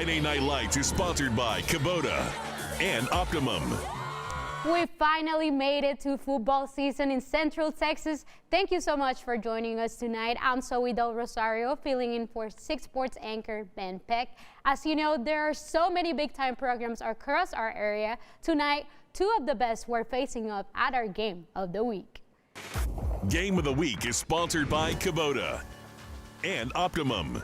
Friday Night Lights is sponsored by Kubota and Optimum. We finally made it to football season in Central Texas. Thank you so much for joining us tonight. I'm Zoe Del Rosario, filling in for 6 Sports anchor Ben Peck. As you know, there are so many big-time programs across our area. Tonight, 2 of the best were facing up at our Game of the Week. Game of the Week is sponsored by Kubota and Optimum.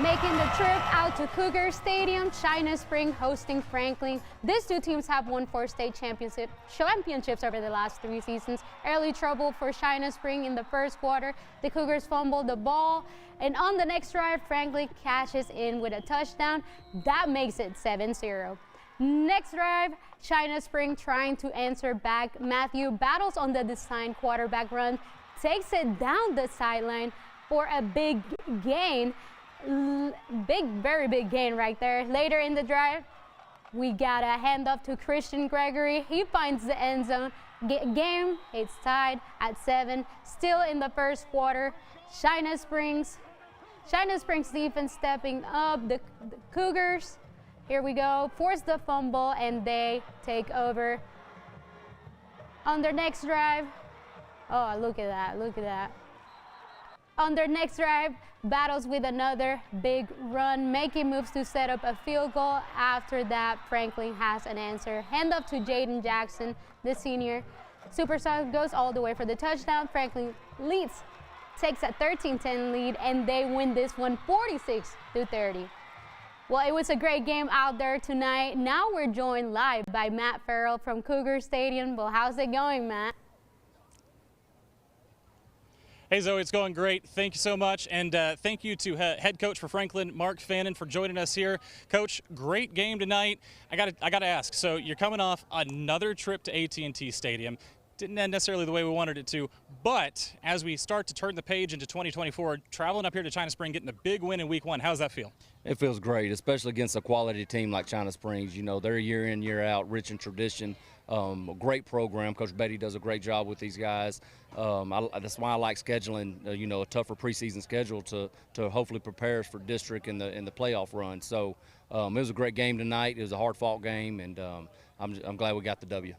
Making the trip out to Cougar Stadium, China Spring hosting Franklin. These 2 teams have won 4 state championships over the last 3 seasons. Early trouble for China Spring in the first quarter. The Cougars fumbled the ball, and on the next drive, Franklin cashes in with a touchdown. That makes it 7-0. Next drive, China Spring trying to answer back. Matthew battles on the design quarterback run, takes it down the sideline for a big gain. Very big gain right there. Later in the drive, we got a handoff to Christian Gregory. He finds the end zone. Game, it's tied at 7. Still in the first quarter. China Springs defense stepping up. The Cougars, here we go, force the fumble and they take over. On their next drive, oh, look at that. On their next drive, battles with another big run, making moves to set up a field goal. After that, Franklin has an answer. Handoff to Jaden Jackson, the senior. Superstar goes all the way for the touchdown. Franklin leads, takes a 13-10 lead, and they win this one 46-30. Well, it was a great game out there tonight. Now we're joined live by Matt Farrell from Cougar Stadium. Well, how's it going, Matt? Hey Zoe, it's going great. Thank you so much, and thank you to head coach for Franklin, Mark Fannin, for joining us here. Coach, great game tonight. I gotta ask. So you're coming off another trip to A&T Stadium. Didn't end necessarily the way we wanted it to, but as we start to turn the page into 2024, traveling up here to China Spring, getting a big win in Week 1, how's that feel? It feels great, especially against a quality team like China Springs. You know, they're year in, year out, rich in tradition. A great program. Coach Betty does a great job with these guys. That's why I like scheduling, a tougher preseason schedule to hopefully prepare us for district in the playoff run. So it was a great game tonight. It was a hard-fought game, and I'm glad we got the W.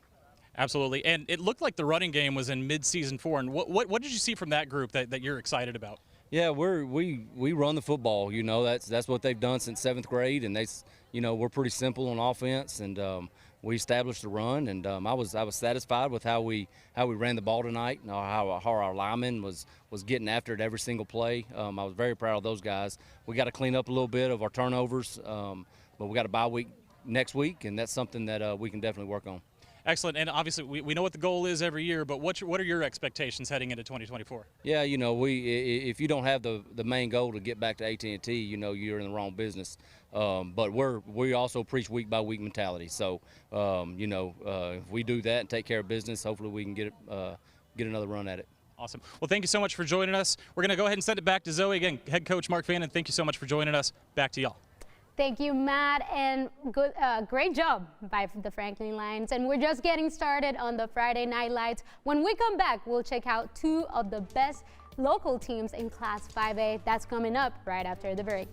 Absolutely, and it looked like the running game was in mid-season form. What did you see from that group that you're excited about? Yeah, we run the football. You know, that's what they've done since 7th grade, and we're pretty simple on offense, and we established the run, and I was satisfied with how we ran the ball tonight, and how our lineman was getting after it every single play. I was very proud of those guys. We got to clean up a little bit of our turnovers, but we got a bye week next week, and that's something that we can definitely work on. Excellent, and obviously we know what the goal is every year, but what are your expectations heading into 2024? Yeah, if you don't have the main goal to get back to AT&T, you're in the wrong business. But we also preach week by week mentality. So if we do that and take care of business, hopefully we can get another run at it. Awesome. Well, thank you so much for joining us. We're going to go ahead and send it back to Zoe again. Head coach Mark Fannin, thank you so much for joining us. Back to y'all. Thank you, Matt, and great job by the Franklin Lions. And we're just getting started on the Friday Night Lights. When we come back, we'll check out 2 of the best local teams in Class 5A. That's coming up right after the break.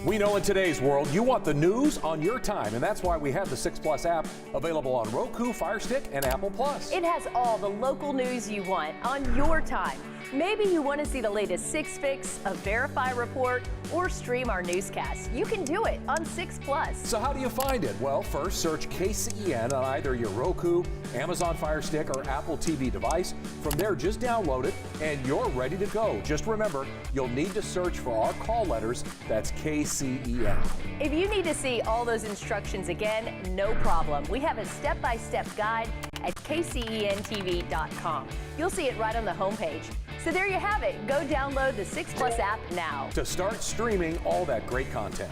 We know in today's world you want the news on your time, and that's why we have the 6 Plus app available on Roku, Fire Stick, and Apple Plus. It has all the local news you want on your time. Maybe you want to see the latest 6 Fix, a Verify report, or stream our newscasts. You can do it on 6 Plus. So how do you find it? Well, first search KCEN on either your Roku, Amazon Fire Stick, or Apple TV device. From there, just download it, and you're ready to go. Just remember, you'll need to search for our call letters. That's KCEN. If you need to see all those instructions again, no problem. We have a step-by-step guide at kcentv.com. You'll see it right on the homepage. So there you have it. Go download the 6 Plus app now to start streaming all that great content.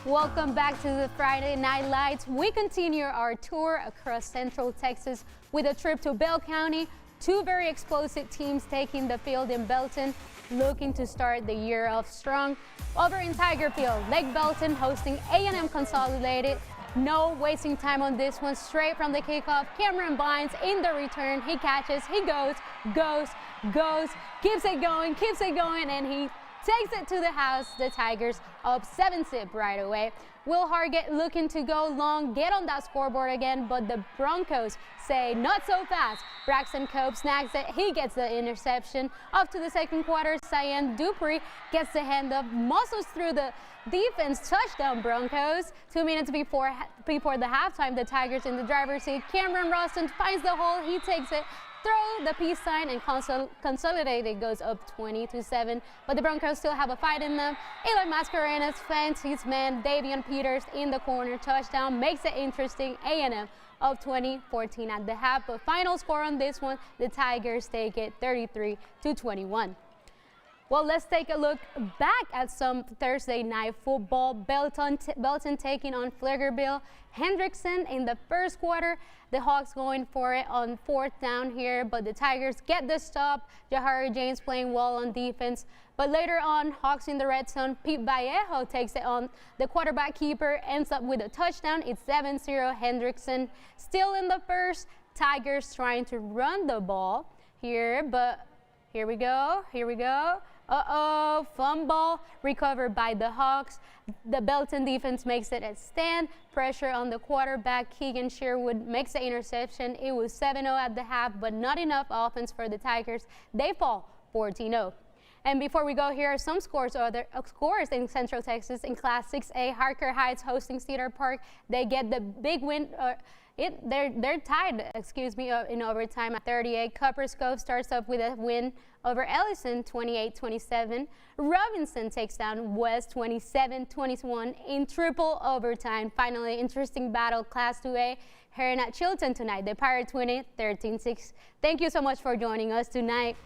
Welcome back to the Friday Night Lights. We continue our tour across Central Texas with a trip to Bell County. Two very explosive teams taking the field in Belton, looking to start the year off strong. Over in Tiger Field, Lake Belton hosting A&M Consolidated. No wasting time on this one. Straight from the kickoff, Cameron Bynes in the return. He catches, he goes, keeps it going, and he takes it to the house. The Tigers up 7-zip right away. Will Hargett looking to go long, get on that scoreboard again, but the Broncos say not so fast. Braxton Cope snags it. He gets the interception. Off to the second quarter, Cyan Dupree gets the handoff, muscles through the defense. Touchdown Broncos. 2 minutes before the halftime, the Tigers in the driver's seat. Cameron Roston finds the hole. He takes it. Throw the peace sign, and Consolidated goes up 20-7, but the Broncos still have a fight in them. Eli Mascarenas fends his man Davion Peters in the corner. Touchdown makes it interesting. A&M up 20-14 at the half, but final score on this one, the Tigers take it 33-21. Well, let's take a look back at some Thursday night football. Belton taking on Pflugerville. Hendrickson in the first quarter. The Hawks going for it on 4th down here, but the Tigers get the stop. Jahari James playing well on defense. But later on, Hawks in the red zone. Pete Vallejo takes it on. The quarterback keeper ends up with a touchdown. It's 7-0 Hendrickson. Still in the first, Tigers trying to run the ball here, but here we go. Fumble recovered by the Hawks. The Belton defense makes it a stand. Pressure on the quarterback. Keegan Sherwood makes the interception. It was 7-0 at the half, but not enough offense for the Tigers. They fall 14-0. And before we go, here are some scores in Central Texas in Class 6A. Harker Heights hosting Cedar Park. They get the big win. They're tied, in overtime at 38. Copper's Cove starts up with a win over Ellison, 28-27. Robinson takes down West 27-21 in triple overtime. Finally, interesting battle, Class 2A. Heron at Chilton tonight. The Pirates win it 13-6. Thank you so much for joining us tonight.